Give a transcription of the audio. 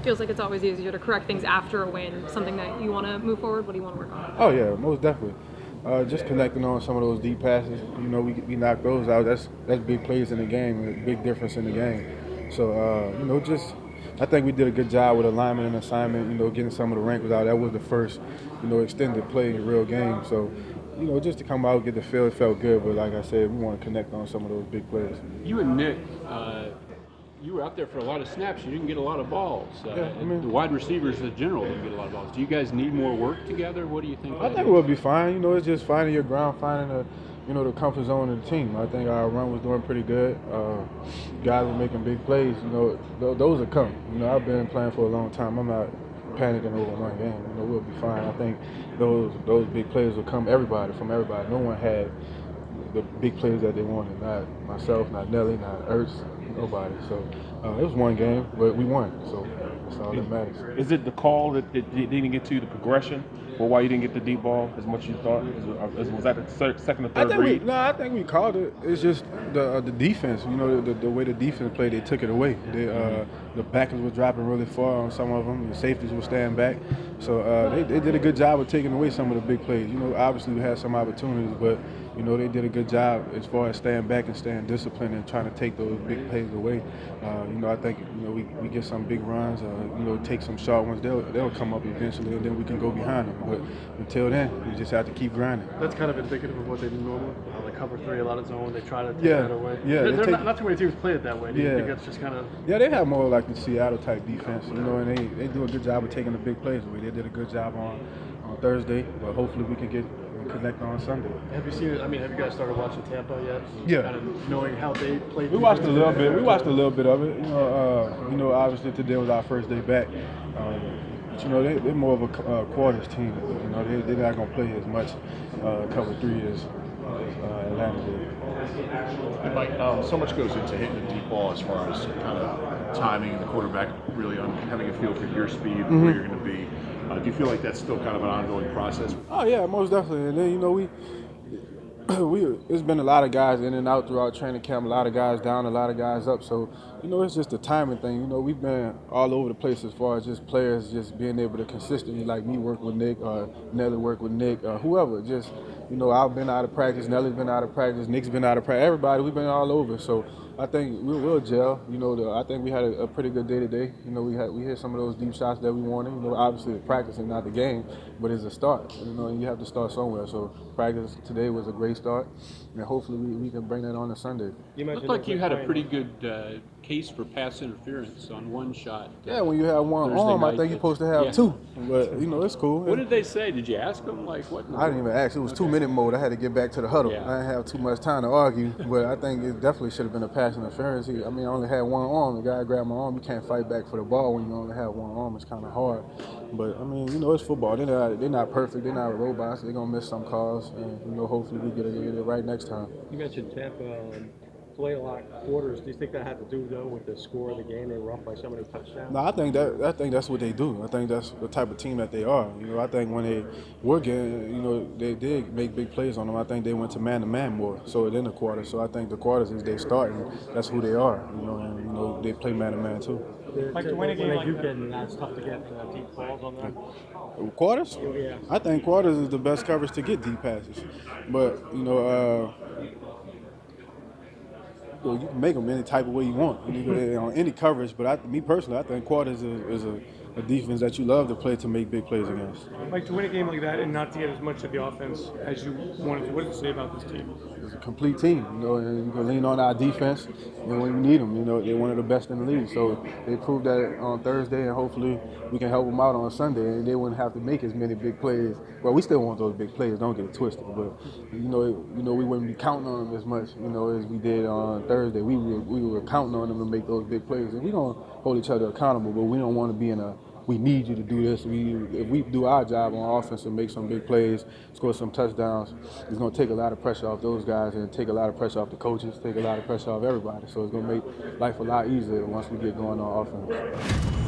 feels like it's always easier to correct things after a win, something that you want to move forward? What do you want to work on? Oh yeah, most definitely. Just connecting on some of those deep passes. We knock those out. That's big plays in the game, a big difference in the game. So just I think we did a good job with alignment and assignment. Getting some of the wrinkles out. That was the first, extended play in the real game. So, just to come out get the feel, it felt good. But like I said, we want to connect on some of those big plays. You and Nick, you were out there for a lot of snaps. You didn't get a lot of balls. The wide receivers in general didn't get a lot of balls. Do you guys need more work together? What do you think? I think we'll be fine. It's just finding your ground, finding the comfort zone of the team. I think our run was doing pretty good. Guys were making big plays. Those are coming. I've been playing for a long time. I'm not panicking over one game. We'll be fine. I think those big plays will come from everybody. No one had the big plays that they wanted. Not myself, not Nelly, not Ertz, nobody. So it was one game, but we won. So that's all that matters. Is it the call that didn't get to you, the progression, or why you didn't get the deep ball as much as you thought? Was that the second or third read? I think we called it. It's just the defense. The way the defense played, they took it away. The backers were dropping really far on some of them. The safeties were staying back. So they did a good job of taking away some of the big plays. Obviously we had some opportunities, but they did a good job as far as staying back and staying disciplined and trying to take those big plays away. I think we get some big runs. Take some short ones. They'll come up eventually, and then we can go behind them. But until then, we just have to keep grinding. That's kind of indicative of what they do normally. They cover 3, a lot of zone. They try to take that away. Yeah, not too many teams play it that way. Do you think that's just kind of? Yeah, they have more like the Seattle type defense, and they do a good job of taking the big plays away. They did a good job on Thursday, but hopefully we can connect on Sunday. Have you seen it? Have you guys started watching Tampa yet? Yeah. Kind of knowing how they play. We watched a little bit. We watched a little bit of it. Obviously today was our first day back. But they're more of a quarters team. They're not going to play as much cover 3 as Atlanta did. And Mike, so much goes into hitting the deep ball as far as kind of timing and the quarterback really having a feel for your speed, where you're going to be. Do you feel like that's still kind of an ongoing process? Oh yeah, most definitely. And then it's been a lot of guys in and out throughout training camp. A lot of guys down, a lot of guys up. So it's just a timing thing. We've been all over the place as far as just players just being able to consistently, like me, work with Nick, or Nelly work with Nick, whoever. Just I've been out of practice, Nelly's been out of practice, Nick's been out of practice. Everybody, we've been all over. So I think we'll gel. I think we had a pretty good day today. We hit some of those deep shots that we wanted. Obviously the practice is not the game, but it's a start. And you have to start somewhere. So practice today was a great start, and hopefully we can bring that on to Sunday. It looked like you had a pretty good case for pass interference on one shot. Yeah, when you have one Thursday arm, I night, think you're supposed to have 2. But it's cool. What did they say? Did you ask them? Like what? I didn't even ask. It was 2-minute mode. I had to get back to the huddle. Yeah. I didn't have too much time to argue, but I think it definitely should have been a pass interference. I only had one arm. The guy grabbed my arm. You can't fight back for the ball when you only have one arm. It's kind of hard. But it's football. They're not perfect. They're not robots. They're gonna miss some calls, and hopefully we get it right next time. You mentioned Tampa play a lot of quarters. Do you think that had to do though with the score of the game? They were up by so many touchdowns. No, I think that's what they do. I think that's the type of team that they are. I think when they were getting, they did make big plays on them. I think they went to man more so in the quarter. So I think the quarters is they start, and that's who they are. And they play man to man too. Like to win a game like that, it's tough to get deep balls on that. Quarters? Yeah. I think quarters is the best coverage to get deep passes, but you can make them any type of way you want on any coverage. But me personally, I think quarters is a defense that you love to play to make big plays against. Like to win a game like that and not to get as much of the offense as you wanted to. What does it say about this team? It's a complete team, and you can lean on our defense when you need them. They're one of the best in the league. So they proved that on Thursday, and hopefully we can help them out on Sunday, and they wouldn't have to make as many big plays. Well, we still want those big plays. Don't get it twisted, but we wouldn't be counting on them as much, as we did on Thursday. We were counting on them to make those big plays, and we're gonna hold each other accountable. But we don't want to be in a we need you to do this. If we do our job on offense and make some big plays, score some touchdowns, it's going to take a lot of pressure off those guys and take a lot of pressure off the coaches, take a lot of pressure off everybody. So it's going to make life a lot easier once we get going on offense.